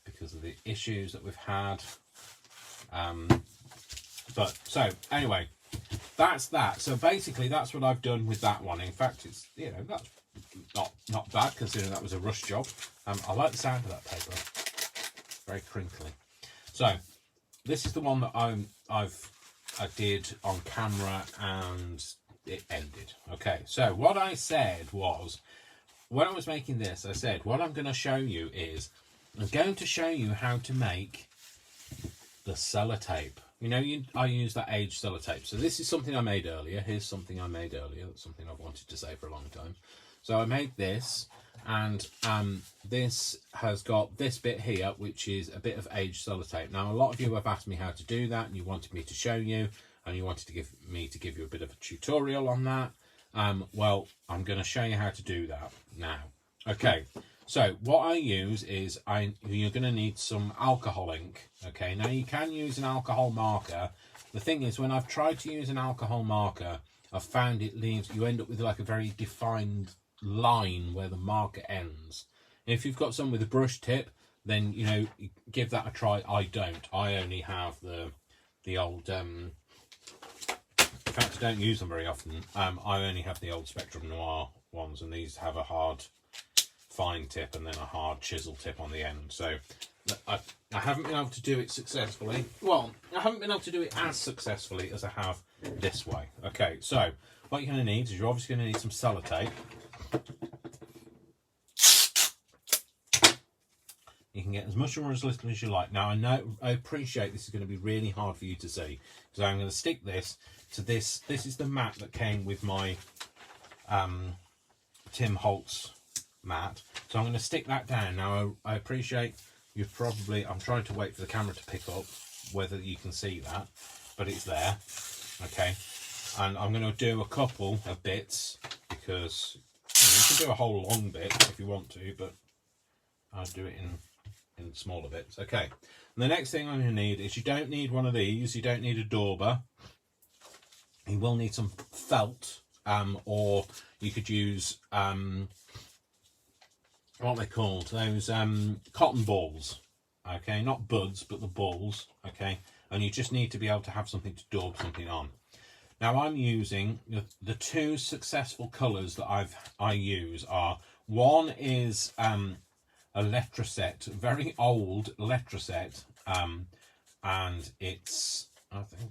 because of the issues that we've had. But so anyway, that's that. So basically that's what I've done with that one. In fact, it's, you know, that's not bad considering that was a rush job. I like the sound of that paper. Very crinkly. So this is the one that I did on camera and it ended. Okay, so what I said was, when I was making this, I said what I'm going to show you is, I'm going to show you how to make the sellotape. You know, I use that aged sellotape. So this is something I made earlier. Here's something I made earlier. That's something I've wanted to say for a long time. So I made this, and this has got this bit here, which is a bit of aged sellotape. Now, a lot of you have asked me how to do that, and you wanted me to show you, and you wanted to give you a bit of a tutorial on that. Well, I'm going to show you how to do that now. Okay. So what I use is, you're going to need some alcohol ink. Okay, now you can use an alcohol marker. The thing is, when I've tried to use an alcohol marker, I've found you end up with like a very defined line where the marker ends. If you've got some with a brush tip, then, you know, give that a try. I don't. I only have the old, in fact, I don't use them very often. I only have the old Spectrum Noir ones, and these have a hard fine tip and then a hard chisel tip on the end. So I haven't been able to do it successfully. Well, I haven't been able to do it as successfully as I have this way. Okay, so what you're going to need is, you're obviously going to need some sellotape. You can get as much or as little as you like. Now, I appreciate this is going to be really hard for you to see, so I'm going to stick this to this. This is the mat that came with my Tim Holtz mat, so I'm going to stick that down. Now, I appreciate you've probably, I'm trying to wait for the camera to pick up whether you can see that, but it's there. Okay, and I'm going to do a couple of bits, because you can do a whole long bit if you want to, but I'll do it in smaller bits. Okay, and the next thing I'm going to need is, you don't need one of these, you don't need a dauber. You will need some felt, or you could use what are they called, those cotton balls. Okay, not buds, but the balls. Okay, and you just need to be able to have something to daub something on. Now, I'm using the two successful colours that I use are, one is a Letraset, very old Letraset, and it's, I think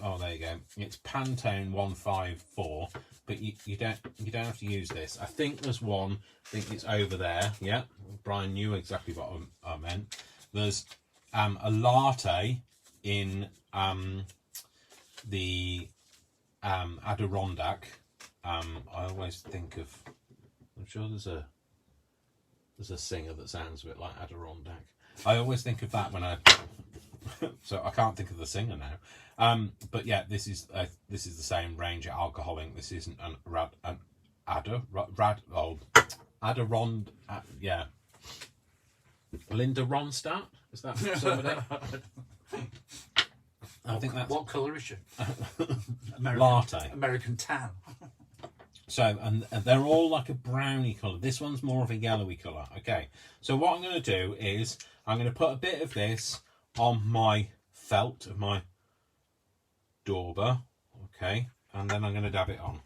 oh, there you go, it's Pantone 154, but you don't have to use this. I think there's one, I think it's over there. Yeah, Brian knew exactly what I meant. There's a latte in the Adirondack. I always think of, I'm sure there's a singer that sounds a bit like Adirondack. I always think of that when I so I can't think of the singer now. But yeah, this is the same range of alcohol ink. This isn't yeah, Linda Ronstadt, is that somebody? I think that's, what colour is she? latte, American tan. So, and they're all like a browny colour. This one's more of a yellowy colour. Okay, so what I'm going to do is, I'm going to put a bit of this on my felt of my dauber. Okay, and then I'm going to dab it on.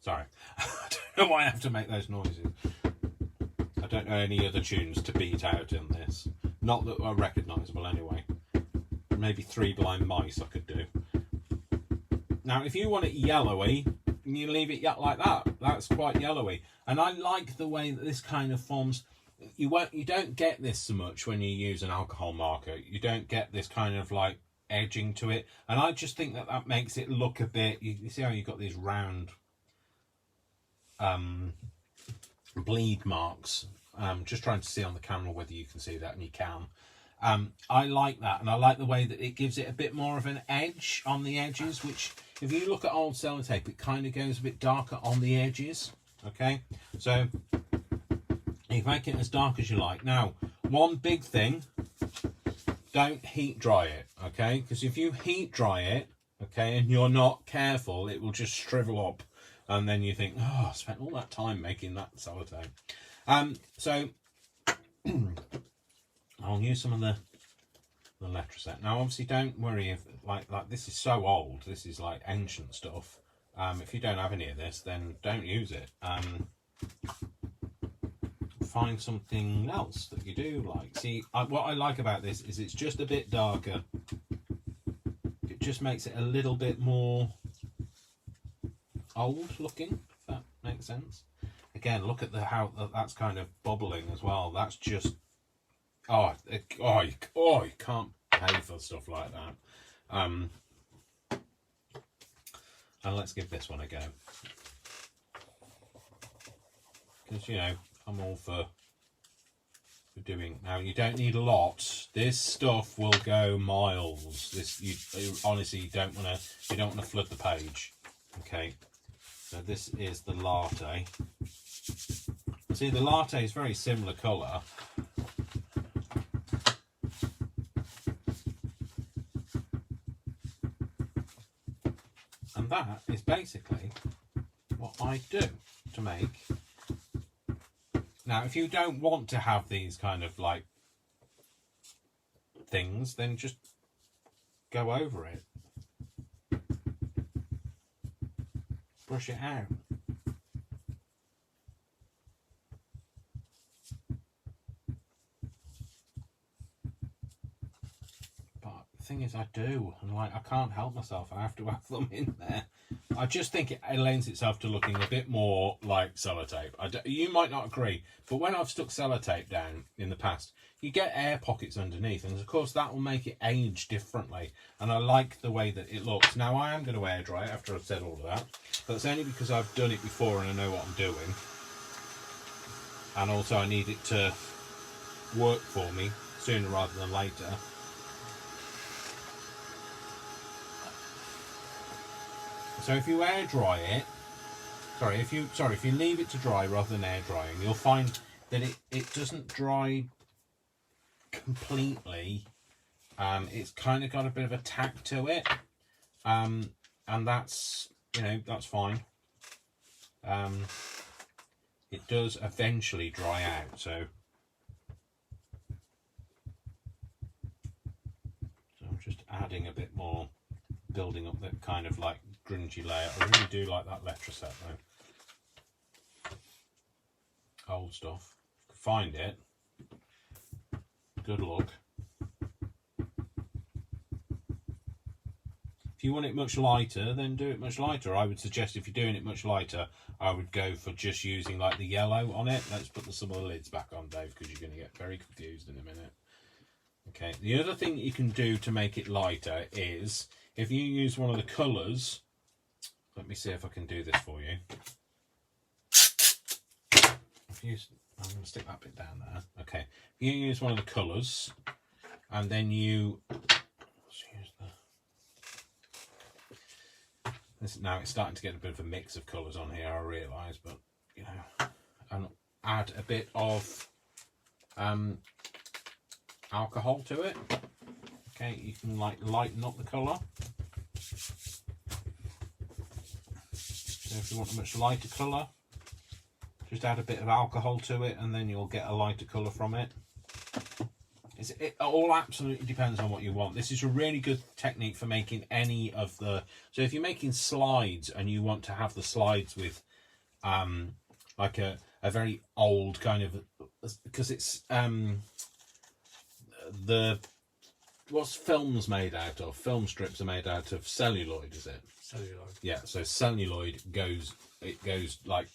Sorry, I don't know why I have to make those noises. I don't know any other tunes to beat out in this. Not that are recognisable anyway. Maybe Three Blind Mice I could do. Now, if you want it yellowy, you leave it like that. That's quite yellowy. And I like the way that this kind of forms. You don't get this so much when you use an alcohol marker. You don't get this kind of like edging to it. And I just think that that makes it look a bit, you see how you've got these round bleed marks. Just trying to see on the camera whether you can see that, and you can. I like that, and I like the way that it gives it a bit more of an edge on the edges, which if you look at old sellotape, it kind of goes a bit darker on the edges. Okay, so you make it as dark as you like. Now, one big thing, don't heat dry it, okay? Because if you heat dry it, okay, and you're not careful, it will just shrivel up, and then you think, oh, I spent all that time making that sellotape. So I'll use some of the letter set. Now, obviously, don't worry if like this is so old. This is like ancient stuff. If you don't have any of this, then don't use it. Find something else that you do like. See, what I like about this is it's just a bit darker. It just makes it a little bit more old looking, if that makes sense. Again, look at how that's kind of bubbling as well. That's just you can't pay for stuff like that. And let's give this one a go, because you know I'm all for doing. Now you don't need a lot. This stuff will go miles. This you honestly you don't want to flood the page. Okay, so this is the latte. See, the latte is very similar colour. And that is basically what I do to make. Now, if you don't want to have these kind of like things, then just go over it. Brush it out. But the thing is, I do, and like I can't help myself. I have to have them in there. I just think it lends itself to looking a bit more like sellotape. You might not agree, but when I've stuck sellotape down in the past, you get air pockets underneath, and of course that will make it age differently. And I like the way that it looks. Now I am going to air dry it after I've said all of that, but it's only because I've done it before and I know what I'm doing. And also I need it to work for me sooner rather than later. So if you air dry it, if you leave it to dry rather than air drying, you'll find that it doesn't dry completely. It's kind of got a bit of a tack to it, and that's that's fine. It does eventually dry out, so I'm just adding a bit more, building up that kind of like grungy layer. I really do like that letter set though. Old stuff. Find it. Good luck. If you want it much lighter, then do it much lighter. I would suggest if you're doing it much lighter, I would go for just using like the yellow on it. Let's put some of the lids back on, Dave, because you're going to get very confused in a minute. Okay, the other thing that you can do to make it lighter is if you use one of the colours. Let me see if I can do this for you. I'm going to stick that bit down there. Okay, if you use one of the colours, and then you now it's starting to get a bit of a mix of colours on here, I realise, but and add a bit of alcohol to it. Okay, you can like lighten up the colour. So if you want a much lighter colour, just add a bit of alcohol to it, and then you'll get a lighter colour from it. It all absolutely depends on what you want. This is a really good technique for making any of the... So if you're making slides and you want to have the slides with like a very old kind of... Because it's... What's films made out of? Film strips are made out of celluloid, is it? Celluloid. Yeah, so celluloid goes like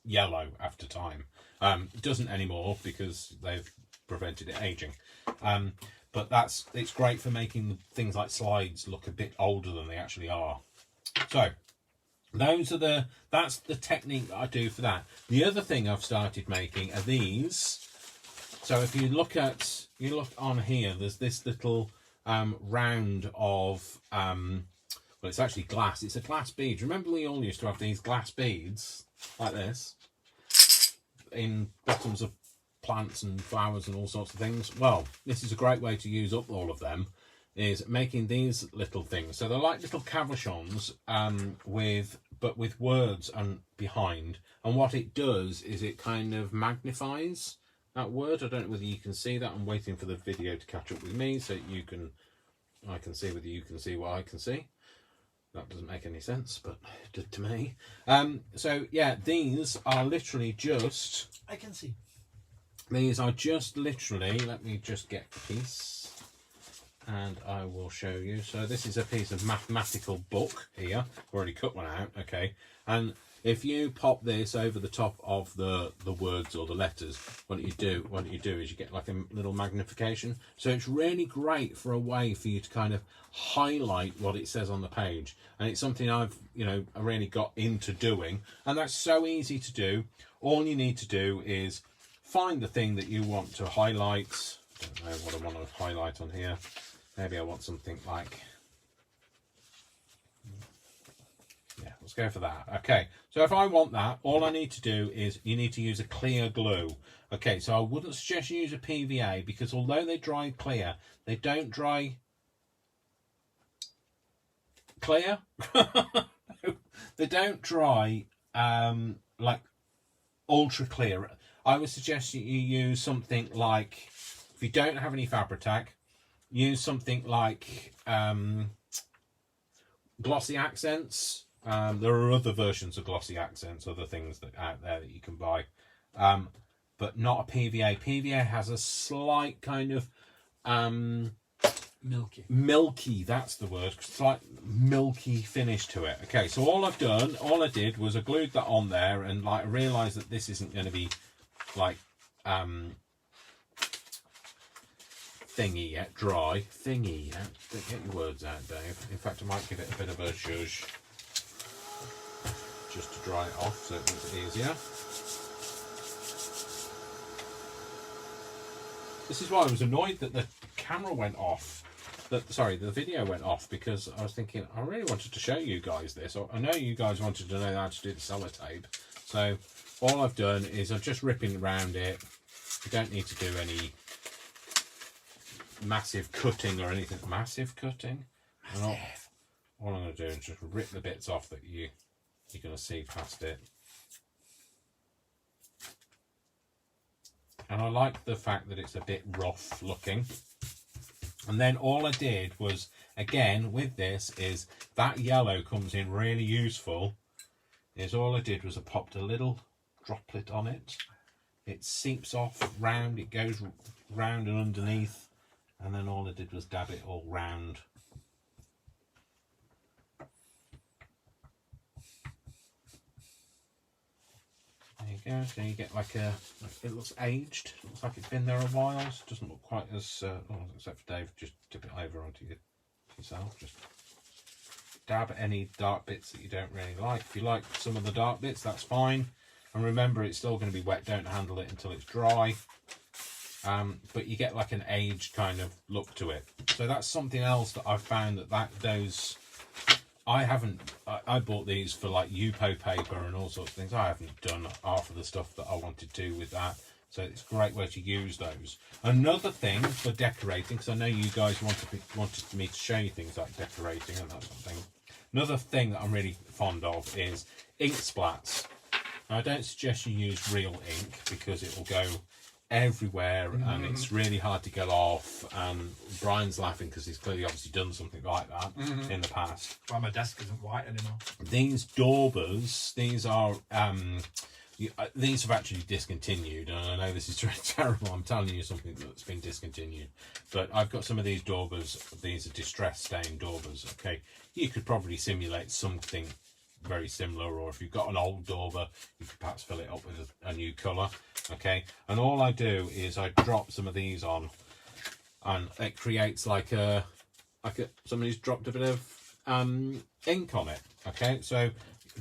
yellow after time. It doesn't anymore because they've prevented it aging. But it's great for making things like slides look a bit older than they actually are. So that's the technique that I do for that. The other thing I've started making are these. So if you look on here, there's this little round of well, it's actually glass. It's a glass bead. Remember we all used to have these glass beads like this in bottoms of plants and flowers and all sorts of things? Well, this is a great way to use up all of them is making these little things. So they're like little cabochons, but with words and behind. And what it does is it kind of magnifies that word. I don't know whether you can see that. I'm waiting for the video to catch up with me so I can see whether you can see what I can see. That doesn't make any sense, but it did to me. So yeah, these are literally just... I can see. These are just literally... Let me just get a piece and I will show you. So this is a piece of mathematical book here. I've already cut one out, okay. And if you pop this over the top of the words or the letters, what you do is you get like a little magnification. So it's really great for a way for you to kind of highlight what it says on the page. And it's something I've, I really got into doing. And that's so easy to do. All you need to do is find the thing that you want to highlight. I don't know what I want to highlight on here. Maybe I want something like... Yeah, let's go for that. Okay, so if I want that, all I need to do is you need to use a clear glue. Okay, so I wouldn't suggest you use a PVA because although they dry clear, they don't dry clear. They don't dry like ultra clear. I would suggest you use something like, if you don't have any Fabri-Tac, use something like glossy accents. There are other versions of glossy accents, other things that out there that you can buy, but not a PVA. PVA has a slight kind of milky, that's the word, slight milky finish to it. Okay, so all I did was I glued that on there, and like I realised that this isn't going to be like thingy yet, dry thingy yet. Don't get your words out, Dave. In fact, I might give it a bit of a zhuzh just to dry it off so it makes it easier. This is why I was annoyed that the camera went off. The video went off, because I was thinking I really wanted to show you guys this. I know you guys wanted to know how to do the sellotape. So all I've done is I'm just ripping around it. You don't need to do any massive cutting or anything. Massive cutting? All I'm going to do is just rip the bits off that you're going to see past it. And I like the fact that it's a bit rough looking. And then all I did was, again, with this, is that yellow comes in really useful. Is all I did was I popped a little droplet on it. It seeps off round, it goes round and underneath. And then all I did was dab it all round. There you go. So you get like it looks aged. It looks like it's been there a while. So it doesn't look quite as, except for Dave, just tip it over onto yourself. Just dab at any dark bits that you don't really like. If you like some of the dark bits, that's fine. And remember, it's still going to be wet. Don't handle it until it's dry. But you get like an aged kind of look to it. So that's something else that I've found those. I bought these for like Yupo paper and all sorts of things. I haven't done half of the stuff that I wanted to with that. So it's a great way to use those. Another thing for decorating, because I know you guys wanted me to show you things like decorating and that sort of thing. Another thing that I'm really fond of is ink splats. Now, I don't suggest you use real ink because it will go everywhere and it's really hard to get off. Brian's laughing because he's clearly obviously done something like that in the past. Well, my desk isn't white anymore. These daubers, these are these have actually discontinued, and I know this is really terrible. I'm telling you something that's been discontinued, but I've got some of these daubers. These are distress stain daubers. Okay, you could probably simulate something very similar, or if you've got an old dauber, you could perhaps fill it up with a new colour. Okay, and all I do is I drop some of these on, and it creates like somebody's dropped a bit of ink on it. Okay, so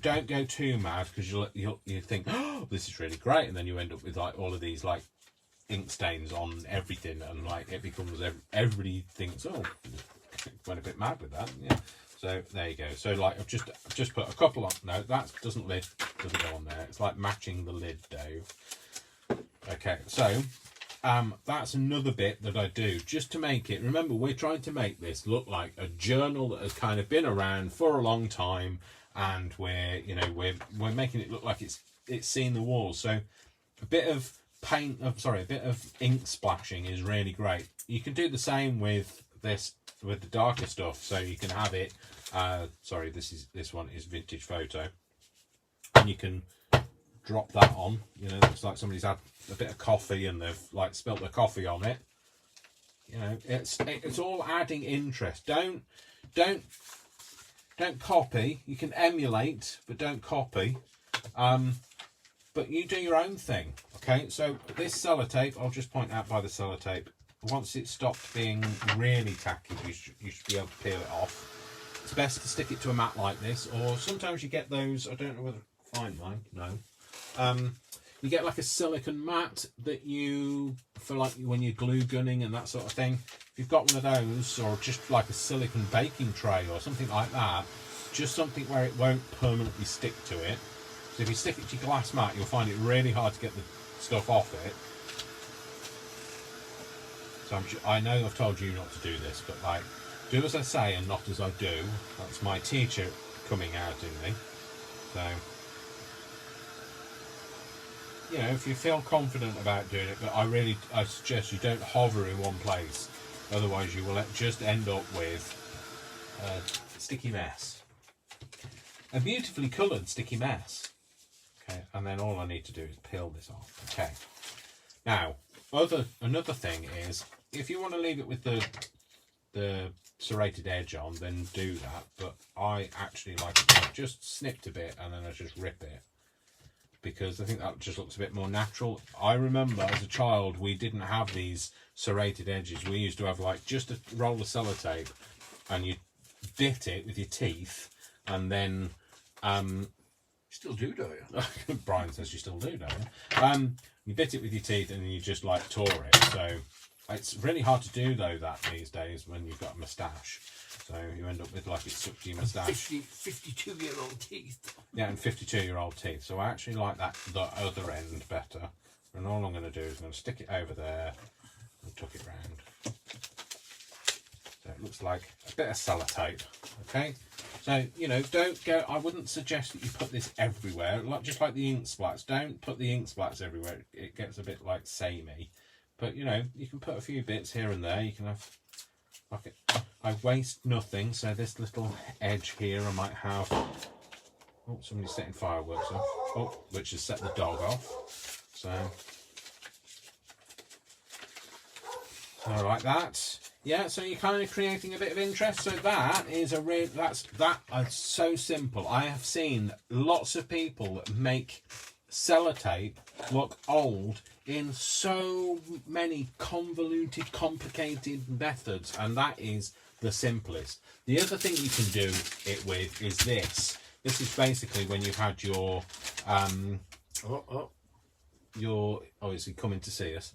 don't go too mad, because you think, oh, this is really great, and then you end up with like all of these like ink stains on everything, and like it becomes everybody thinks, oh, went a bit mad with that. Yeah. So there you go. So like I've just put a couple on. No, that doesn't go on there. It's like matching the lid, Dave. Okay, so that's another bit that I do just to make it. Remember, we're trying to make this look like a journal that has kind of been around for a long time, and we're making it look like it's seen the walls. So a bit of paint, a bit of ink splashing is really great. You can do the same with this, with the darker stuff. So you can have it. This one is vintage photo, and you can drop that on. You know, looks like somebody's had a bit of coffee and they've like spilt their coffee on it. You know, it's all adding interest. Don't copy. You can emulate, but don't copy. But you do your own thing. Okay, so this sellotape, I'll just point out by the sellotape, once it stopped being really tacky, you should be able to peel it off. It's best to stick it to a mat like this, or sometimes you get those, I don't know whether I find mine, no. You get like a silicone mat that you, for like when you're glue gunning and that sort of thing. If you've got one of those, or just like a silicone baking tray or something like that, just something where it won't permanently stick to it. So if you stick it to your glass mat, you'll find it really hard to get the stuff off it. So I know I've told you not to do this, but like, do as I say and not as I do. That's my teacher coming out in me. So, you know, if you feel confident about doing it, but I suggest you don't hover in one place. Otherwise you will just end up with a sticky mess. A beautifully coloured sticky mess. Okay, and then all I need to do is peel this off. Okay. Now, another thing is, if you want to leave it with the serrated edge on, then do that. But I actually like it just snipped a bit and then I just rip it, because I think that just looks a bit more natural. I remember as a child we didn't have these serrated edges. We used to have like just a roll of sellotape, and you bit it with your teeth, and then still do, don't you? Brian says you still do, don't you? You bit it with your teeth and you just like tore it. So it's really hard to do though that these days when you've got a moustache. So you end up with like it's stuck to your moustache. 52-year-old teeth. Yeah, and 52-year-old teeth. So I actually like the other end better. And all I'm going to do is I'm going to stick it over there and tuck it round. So it looks like a bit of sellotape. Okay. So, you know, don't go, I wouldn't suggest that you put this everywhere, just like the ink splats. Don't put the ink splats everywhere. It gets a bit like samey. But, you know, you can put a few bits here and there. You can have, like, I waste nothing. So this little edge here, I might have, oh, somebody's setting fireworks off. Oh, which has set the dog off. So like that. Yeah, so you're kind of creating a bit of interest. So that is that's so simple. I have seen lots of people make sellotape look old in so many convoluted, complicated methods, and that is the simplest. The other thing you can do it with is this. This is basically when you've had your is he coming to see us?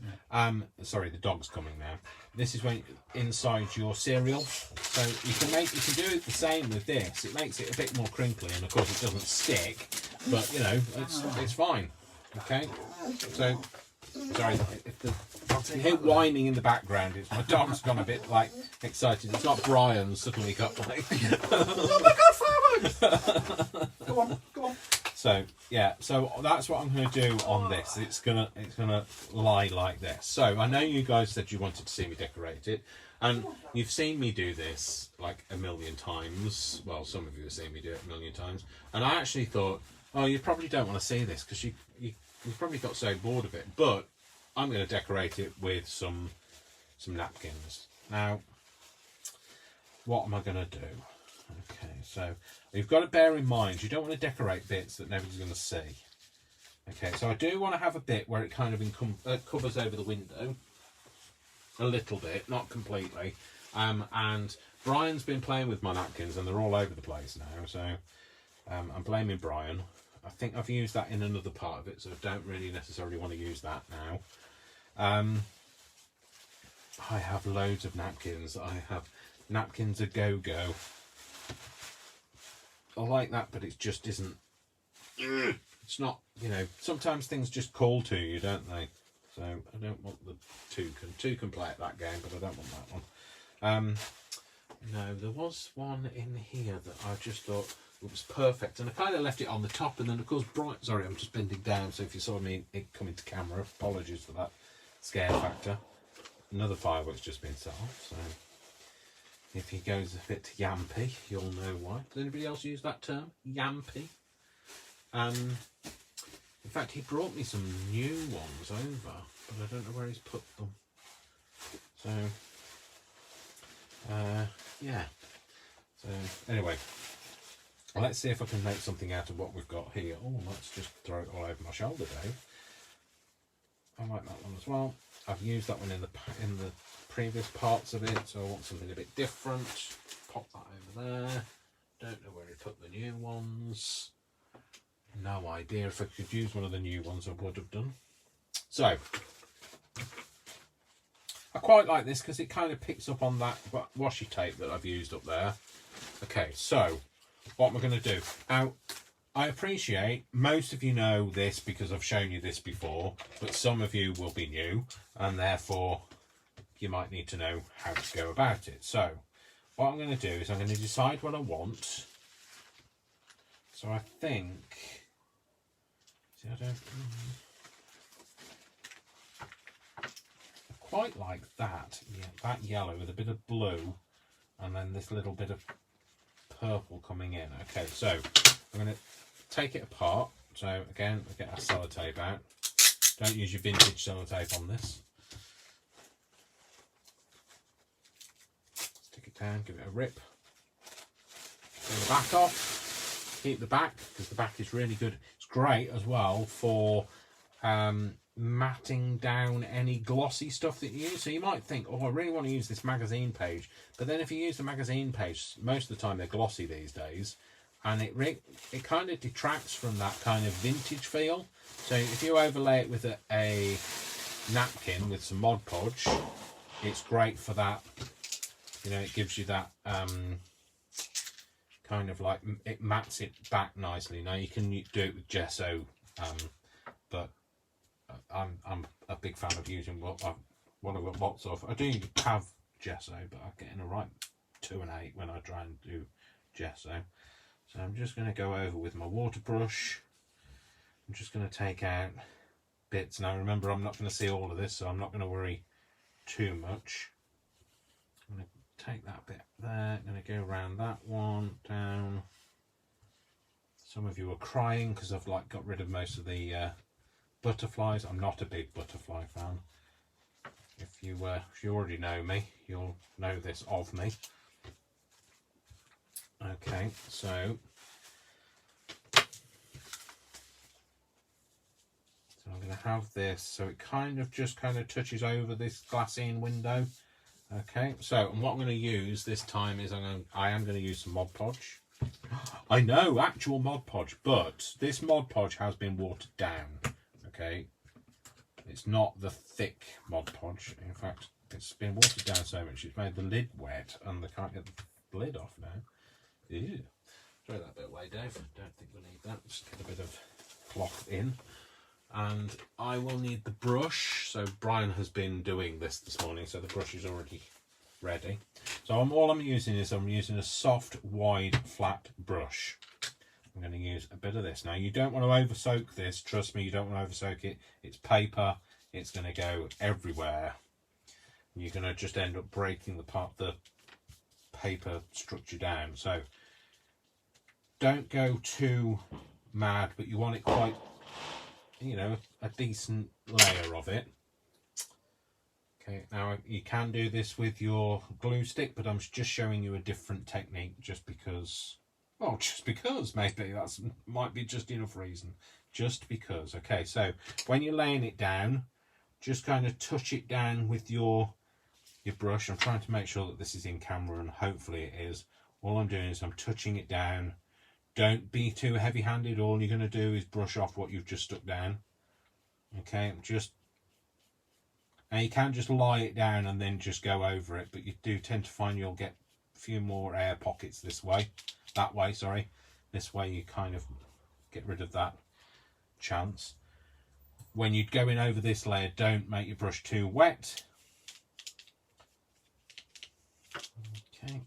Sorry, the dog's coming now. This is when inside your cereal. So you can do it the same with this. It makes it a bit more crinkly, and of course it doesn't stick, but you know, it's fine. Okay. So sorry if you hear whining in the background, it's my dog's gone a bit like excited. It's not Brian suddenly got like oh my god, fireworks! Go on. So yeah, so that's what I'm going to do on this. It's gonna lie like this. So I know you guys said you wanted to see me decorate it, and you've seen me do this like a million times. Well, some of you have seen me do it a million times, and I actually thought, oh, you probably don't want to see this because you've probably got so bored of it. But I'm going to decorate it with some napkins. Now, what am I going to do? Okay, so you've got to bear in mind you don't want to decorate bits that nobody's going to see. Okay, so I do want to have a bit where it kind of covers over the window a little bit, not completely. And Brian's been playing with my napkins and they're all over the place now, so I'm blaming Brian. I think I've used that in another part of it, so I don't really necessarily want to use that now. I have loads of napkins. I have napkins a go-go. I like that, but it just isn't. It's not, you know. Sometimes things just call to you, don't they? So I don't want the two can play at that game, but I don't want that one. No, there was one in here that I just thought it was perfect, and I kind of left it on the top, and then of course sorry, I'm just bending down, so if you saw me it come into camera, apologies for that scare factor. Another firework's just been set off, so if he goes a bit yampy, you'll know why. Does anybody else use that term, yampy? In fact, he brought me some new ones over, but I don't know where he's put them. So yeah. So anyway, let's see if I can make something out of what we've got here. Oh, let's just throw it all over my shoulder, Dave. I like that one as well. I've used that one in the previous parts of it, so I want something a bit different. Pop that over there. Don't know where he put the new ones. No idea. If I could use one of the new ones, I would have done. So I quite like this because it kind of picks up on that washi tape that I've used up there. Okay, so what am I going to do? Now, I appreciate most of you know this because I've shown you this before, but some of you will be new, and therefore you might need to know how to go about it. So what I'm going to do is I'm going to decide what I want. So I think... See, I quite like that. Yeah, that yellow with a bit of blue, and then this little bit of purple coming in. Okay, so I'm going to take it apart. So again, we'll get our sellotape out. Don't use your vintage sellotape on this. Stick it down, give it a rip. Take the back off. Keep the back, because the back is really good. It's great as well for matting down any glossy stuff that you use. So you might think, oh, I really want to use this magazine page, but then if you use the magazine page, most of the time they're glossy these days, and it kind of detracts from that kind of vintage feel. So if you overlay it with a napkin with some Mod Podge, it's great for that. You know, it gives you that kind of like, it mats it back nicely. Now you can do it with gesso, but I'm a big fan of using what I've got lots of. I do have gesso, but I get in a right 2 and 8 when I try and do gesso. So I'm just going to go over with my water brush. I'm just going to take out bits. Now remember, I'm not going to see all of this, so I'm not going to worry too much. I'm going to take that bit there. I'm going to go around that one, down. Some of you are crying because I've like got rid of most of the butterflies. I'm not a big butterfly fan. If you already know me, you'll know this of me. Okay, so I'm going to have this, so it kind of touches over this glassine window. Okay, so and what I'm going to use this time is I am going to use some Mod Podge. I know, actual Mod Podge, but this Mod Podge has been watered down. Okay, it's not the thick Mod Podge. In fact, it's been watered down so much it's made the lid wet, and they can't get the lid off now. Ew. Throw that bit away, Dave. Don't think we need that. Just get a bit of cloth in. And I will need the brush. So Brian has been doing this morning, so the brush is already ready. So all I'm using is a soft, wide, flat brush. I'm going to use a bit of this. Now, you don't want to over soak this. Trust me, you don't want to over soak it. It's paper. It's going to go everywhere. You're going to just end up breaking the paper structure down. So don't go too mad, but you want it quite, you know, a decent layer of it. Okay, now you can do this with your glue stick, but I'm just showing you a different technique just because, well, just because maybe that's might be just enough reason. Just because. Okay, so when you're laying it down, just kind of touch it down with your brush. I'm trying to make sure that this is in camera, and hopefully it is. All I'm doing is I'm touching it down. Don't be too heavy-handed. All you're going to do is brush off what you've just stuck down. Okay, and you can't just lie it down and then just go over it, but you do tend to find you'll get a few more air pockets this way. This way you kind of get rid of that chance. when you're going over this layer, don't make your brush too wet. Okay.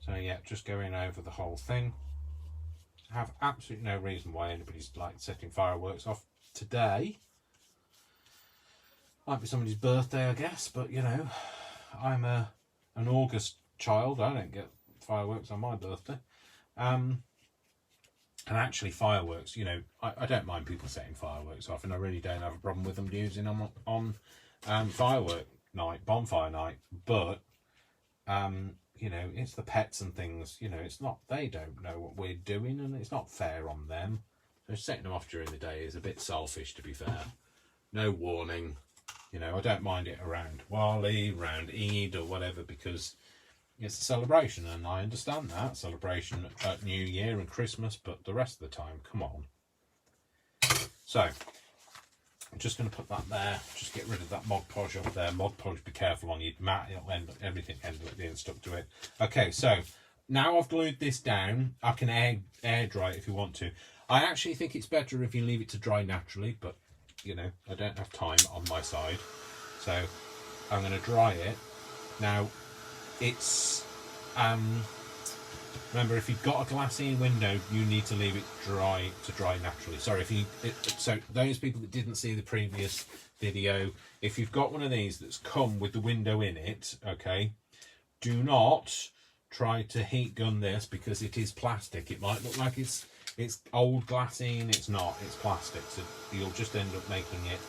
So yeah, just going over the whole thing. I have absolutely no reason why anybody's like setting fireworks off today. Might be somebody's birthday, I guess, but you know, I'm an August child. I don't get fireworks on my birthday. And actually, fireworks, you know, I don't mind people setting fireworks off, and I really don't have a problem with them using them on firework night, bonfire night. But you know, it's the pets and things. You know, it's not, they don't know what we're doing, and it's not fair on them. So setting them off during the day is a bit selfish, to be fair. No warning. You know, I don't mind it around Wali, around Eid or whatever, because it's a celebration, and I understand that. Celebration at New Year and Christmas, but the rest of the time, come on. So, I'm just going to put that there. Just get rid of that Mod Podge up there. Mod Podge, be careful on your mat. It'll end up, everything ends up being stuck to it. Okay, so now I've glued this down. I can air dry it if you want to. I actually think it's better if you leave it to dry naturally, but you know, I don't have time on my side, so I'm going to dry it. Now, it's remember, if you've got a glassy window, you need to leave it dry naturally. Sorry, so those people that didn't see the previous video, if you've got one of these that's come with the window in it, okay, do not try to heat gun this, because it is plastic. It might look like it's old glassine. It's not, it's plastic, so you'll just end up making it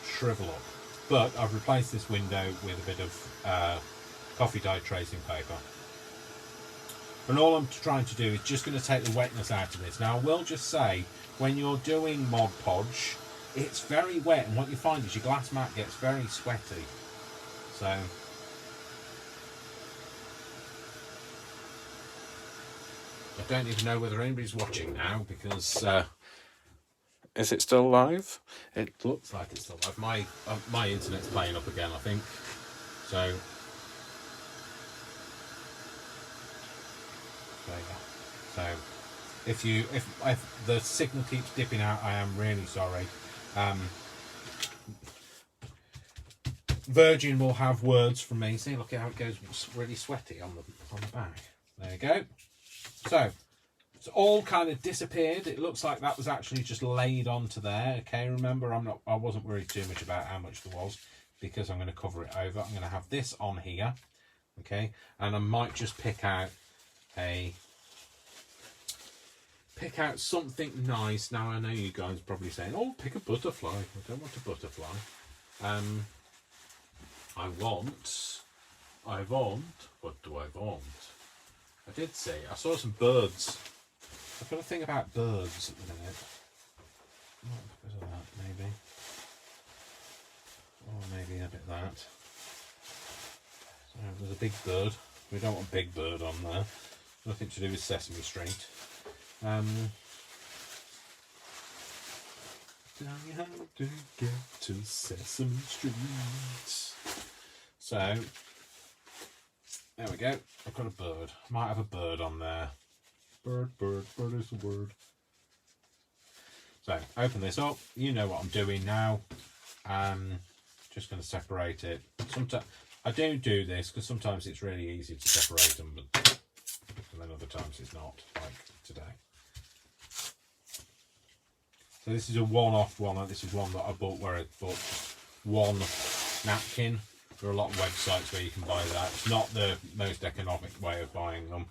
shrivel up. But I've replaced this window with a bit of coffee dye tracing paper, and all I'm trying to do is just going to take the wetness out of this. Now I will just say, when you're doing Mod Podge, it's very wet, and what you find is your glass mat gets very sweaty. So I don't even know whether anybody's watching now, because is it still live? It looks like it's still live. My internet's playing up again, I think. So there you go. So if the signal keeps dipping out, I am really sorry. Virgin will have words from me. See, look at how it goes really sweaty on the back. There you go. So it's all kind of disappeared. It looks like that was actually just laid onto there. Okay, remember, I wasn't worried too much about how much there was, because I'm going to cover it over. I'm going to have this on here, okay, and I might just pick out something nice. Now I know you guys are probably saying, "Oh, pick a butterfly." I don't want a butterfly. I want. What do I want? I did say, I saw some birds. I've got a thing about birds at the minute. Not because of that, maybe. Or maybe a bit of that. So there's a big bird. We don't want Big Bird on there. Nothing to do with Sesame Street. Tell you how to get to Sesame Street. So there we go. I've got a bird. Might have a bird on there. Bird is the word. So open this up. You know what I'm doing now. Just going to separate it. Sometimes I do this because sometimes it's really easy to separate them, but and then other times it's not, like today. So this is a one-off one. This is one that I bought where I bought one napkin. There are a lot of websites where you can buy that. It's not the most economic way of buying them.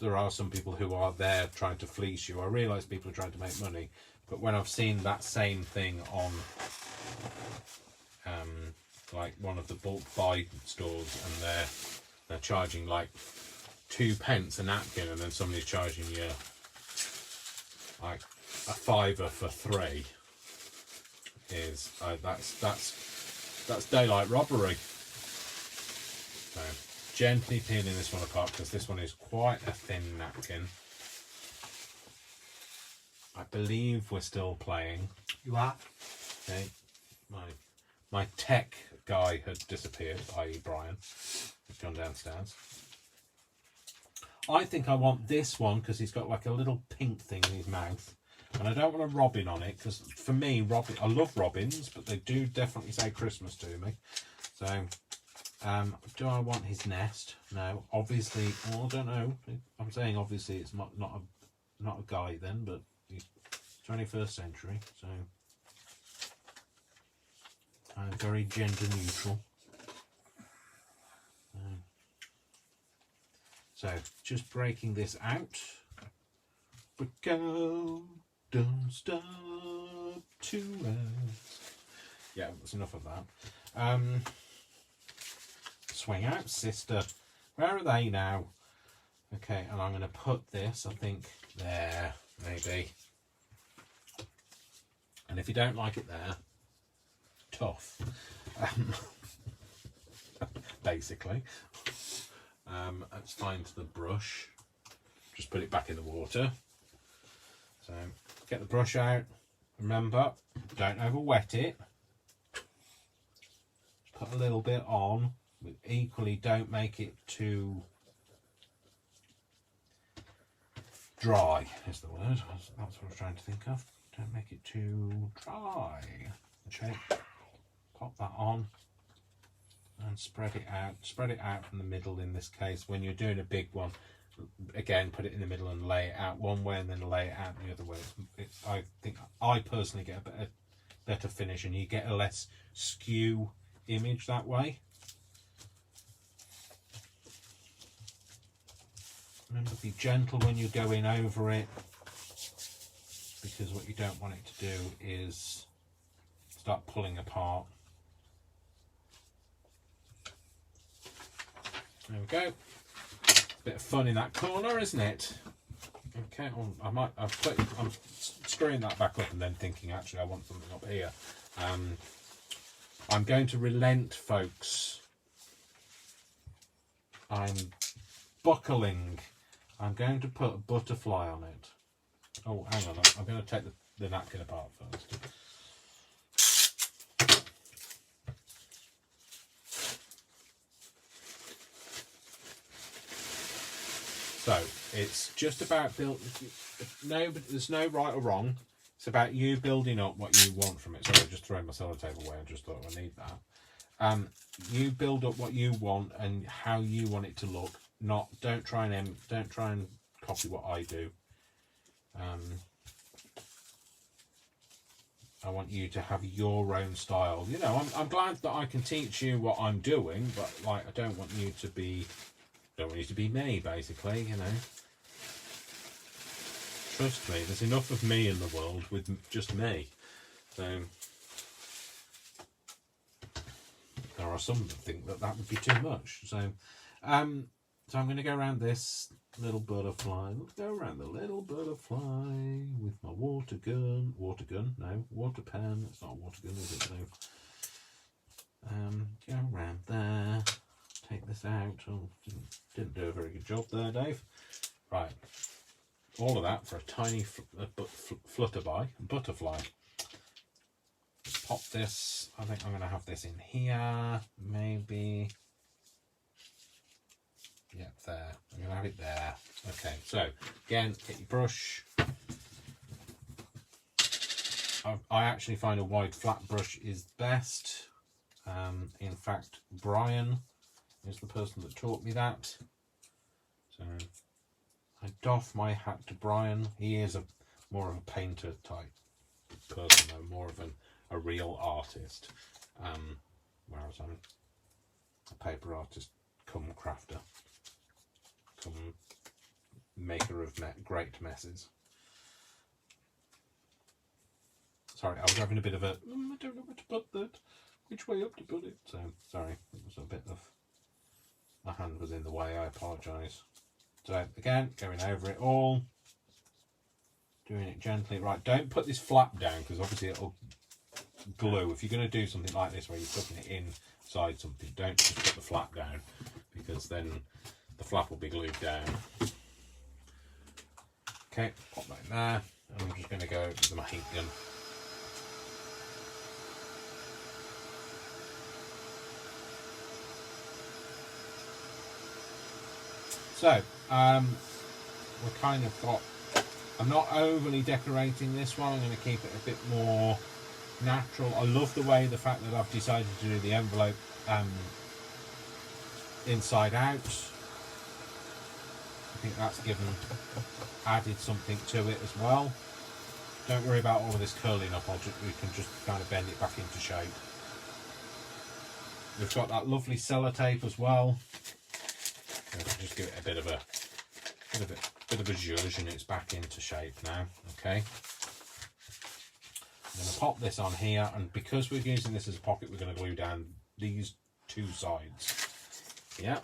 There are some people who are there trying to fleece you. I realise people are trying to make money, but when I've seen that same thing on like one of the bulk buy stores, and they're charging like 2p a napkin, and then somebody's charging you like a £5 for 3, is that's daylight robbery. So gently peeling this one apart, because this one is quite a thin napkin. I believe we're still playing. You are? Okay. My tech guy had disappeared, i.e. Brian. He's gone downstairs. I think I want this one because he's got like a little pink thing in his mouth. And I don't want a robin on it because for me, I love robins, but they do definitely say Christmas to me. So, do I want his nest? No, obviously. Well, I don't know. I'm saying obviously it's not a guy then, but he's 21st century, so I'm very gender neutral. So just breaking this out. But go, don't stop to rest. Yeah, that's enough of that. Swing out, sister. Where are they now? Okay, and I'm going to put this, I think, there, maybe. And if you don't like it there, tough. Basically. Let's find the brush. Just put it back in the water. So, get the brush out. Remember, don't over wet it. Put a little bit on. But equally, don't make it too dry, is the word. That's what I was trying to think of. Don't make it too dry. Okay, pop that on and spread it out. Spread it out from the middle in this case. When you're doing a big one, again, put it in the middle and lay it out one way and then lay it out the other way. I think I personally get a better finish and you get a less skew image that way. Remember, be gentle when you're going over it, because what you don't want it to do is start pulling apart. There we go. Bit of fun in that corner, isn't it? Okay, well, I'm screwing that back up and then thinking, actually, I want something up here. I'm going to relent, folks. I'm buckling. I'm going to put a butterfly on it. Oh, hang on. I'm going to take the napkin apart first. So, it's just about there's no right or wrong. It's about you building up what you want from it. Sorry, I just throwing my sellotape away. I just thought I need that. You build up what you want and how you want it to look. Don't try and copy what I do. I want you to have your own style. You know, I'm glad that I can teach you what I'm doing, but like I don't want you to be me, basically. You know, trust me. There's enough of me in the world with just me. So there are some that think that would be too much. So I'm going to go around this little butterfly. Let's go around the little butterfly with my water pen. It's not a water gun, is it? So, go around there. Take this out. Oh, didn't do a very good job there, Dave. Right. All of that for a tiny butterfly. Pop this. I think I'm going to have this in here. Maybe. Yeah, there. I'm going to have it there. Okay, so again, get your brush. I actually find a wide flat brush is best. In fact, Brian is the person that taught me that. So I doff my hat to Brian. He is more of a painter type person, though, more of a real artist. Whereas I'm a paper artist come crafter. Maker of great messes. Sorry, I was having a bit of a I don't know where to put that, which way up to put it. So sorry, it was a bit of my hand was in the way. I apologise. So again, going over it all, doing it gently. Right, don't put this flap down because obviously it'll glue. If you're going to do something like this where you're putting it inside something, don't just put the flap down because then the flap will be glued down. Okay, pop that in there. And I'm just going to go with my heat gun. So, we're kind of got. I'm not overly decorating this one. I'm going to keep it a bit more natural. I love the way the fact that I've decided to do the envelope inside out. I think that's added something to it as well. Don't worry about all of this curling up. We can just kind of bend it back into shape. We've got that lovely sellotape as well. Just give it a bit of a zhuzh and it's back into shape now. Okay. I'm going to pop this on here, and because we're using this as a pocket, we're going to glue down these two sides. Yeah.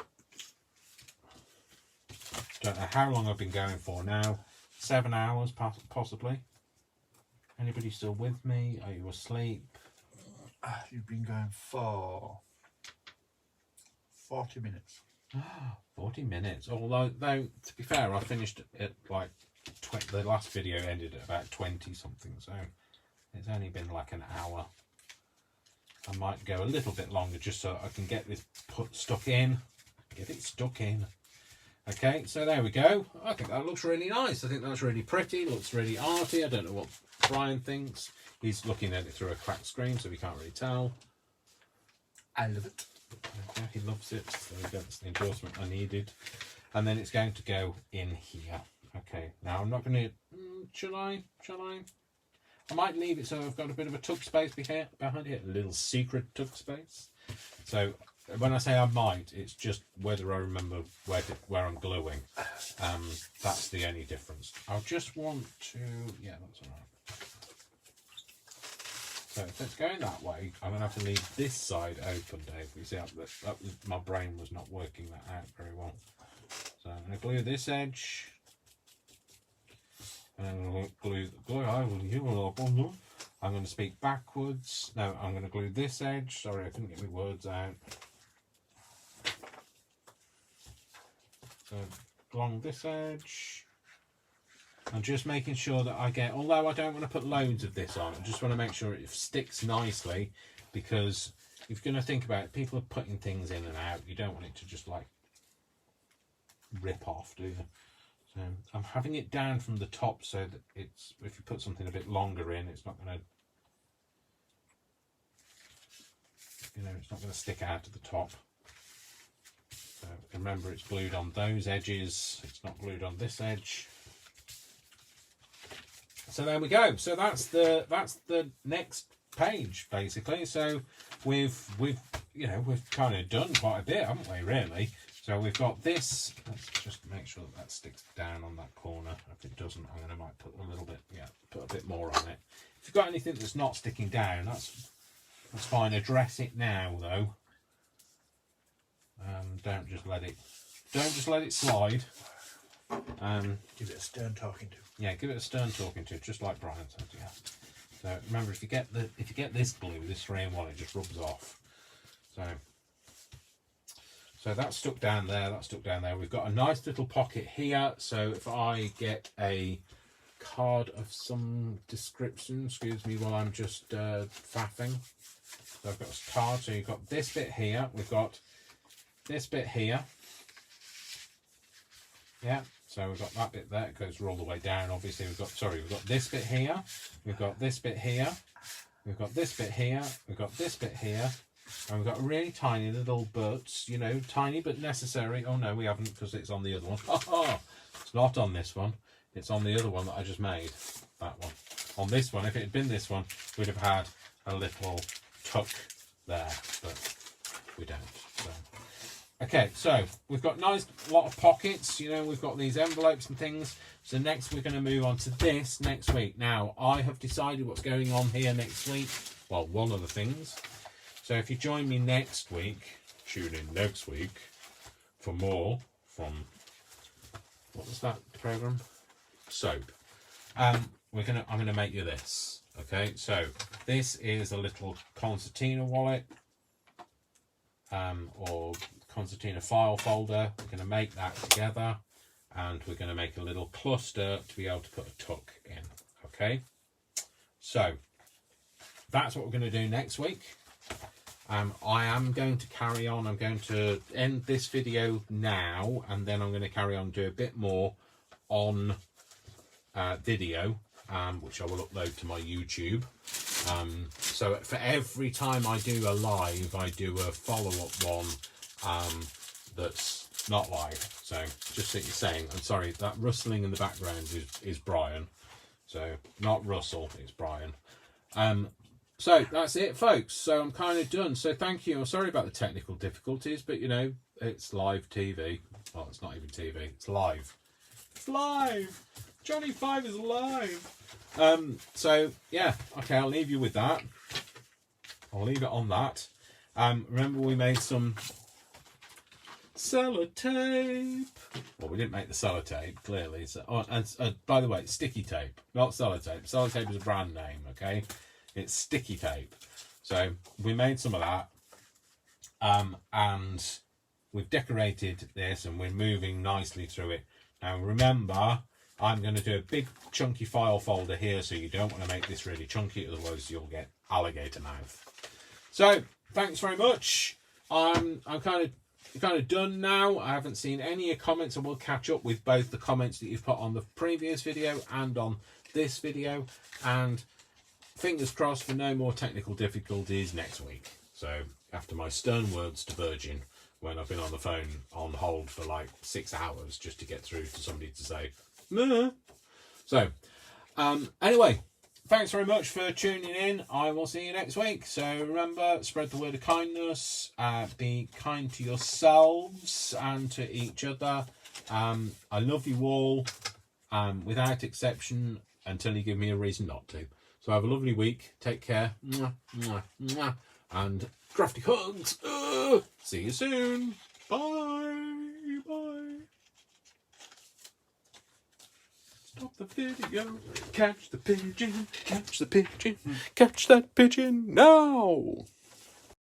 Don't know how long I've been going for now. 7 hours, possibly. Anybody still with me? Are you asleep? You've been going for 40 minutes. 40 minutes. Although, to be fair, I finished at like the last video ended at about 20 something, so it's only been like an hour. I might go a little bit longer just so I can get this stuck in. Get it stuck in. Okay, so there we go. I think that looks really nice. I think that's really pretty. Looks really arty. I don't know what Brian thinks. He's looking at it through a cracked screen, so we can't really tell. I love it. Okay, he loves it. So that's the endorsement I needed. And then it's going to go in here. Okay, now I'm not going to... Shall I? I might leave it so I've got a bit of a tuck space behind it. A little secret tuck space. So when I say I might, it's just whether I remember where I'm gluing. That's the only difference. I'll just want to... Yeah, that's all right. So if it's going that way, I'm going to have to leave this side open, Dave. You see, my brain was not working that out very well. So I'm going to glue this edge. And I'm going to glue I'm going to speak backwards. No, I'm going to glue this edge. Sorry, I couldn't get my words out. So along this edge. I'm just making sure that I get, although I don't want to put loads of this on, I just want to make sure it sticks nicely, because if you're going to think about it, people are putting things in and out. You don't want it to just like rip off, do you? So I'm having it down from the top so that it's, if you put something a bit longer in, it's not going to, it's not going to stick out to the top. So remember, it's glued on those edges. It's not glued on this edge. So there we go. So that's the next page basically. So we've kind of done quite a bit, haven't we? Really. So we've got this. Let's just make sure that sticks down on that corner. If it doesn't, I might put a little bit. Yeah, put a bit more on it. If you've got anything that's not sticking down, that's fine. Address it now though. Don't just let it slide. Give it a stern talking to. Yeah, give it a stern talking to, just like Brian said. Yeah. So remember, if you get this glue, this 3-in-1, it just rubs off. So that's stuck down there. That's stuck down there. We've got a nice little pocket here. So if I get a card of some description, excuse me, while I'm just faffing. So I've got a card. So you've got this bit here. We've got this bit here. Yeah. So we've got that bit there, it goes all the way down. Obviously we've got this bit here, we've got this bit here, we've got this bit here, we've got this bit here, and we've got really tiny little butts, tiny but necessary. Oh no, we haven't, because it's on the other one. It's not on this one, it's on the other one that I just made, that one. On this one, if it had been this one, we'd have had a little tuck there, but we don't. So. Okay, so we've got nice lot of pockets, we've got these envelopes and things. So next we're going to move on to this next week. Now, I have decided what's going on here next week. Well, one of the things. So if you join me next week, tune in next week for more from, what was that program? Soap. I'm going to make you this. Okay, so this is a little concertina wallet, or concertina file folder. We're going to make that together, and we're going to make a little cluster to be able to put a tuck in. Okay, so that's what we're going to do next week. I am going to carry on. I'm going to end this video now, and then I'm going to carry on do a bit more on video, which I will upload to my YouTube. So for every time I do a live, I do a follow-up one that's not live. So just so you're saying, I'm sorry, that rustling in the background is Brian. So not Russell, it's Brian. So that's it, folks. So I'm kind of done. So thank you. I'm sorry about the technical difficulties, but you know, it's live TV. Well, it's not even TV. It's live. It's live. Johnny 5 is live. So yeah, okay, I'll leave you with that. I'll leave it on that. Remember we made some sellotape. Well, we didn't make the sellotape, clearly. So, and by the way, it's sticky tape, not sellotape. Sellotape is a brand name, okay? It's sticky tape. So we made some of that. And we've decorated this and we're moving nicely through it. Now remember, I'm going to do a big chunky file folder here, so you don't want to make this really chunky, otherwise you'll get alligator mouth. So thanks very much. I'm kind of done now. I haven't seen any comments, and we'll catch up with both the comments that you've put on the previous video and on this video, and fingers crossed for no more technical difficulties next week. So after my stern words to Virgin when I've been on the phone on hold for like 6 hours just to get through to somebody to say no. So anyway, thanks very much for tuning in. I will see you next week. So remember, spread the word of kindness, be kind to yourselves and to each other. I love you all, without exception, until you give me a reason not to. So have a lovely week. Take care. Mwah, mwah, mwah. And crafty hugs. See you soon. Bye. Bye. Stop the video. Catch the pigeon. Catch the pigeon. Catch that pigeon now.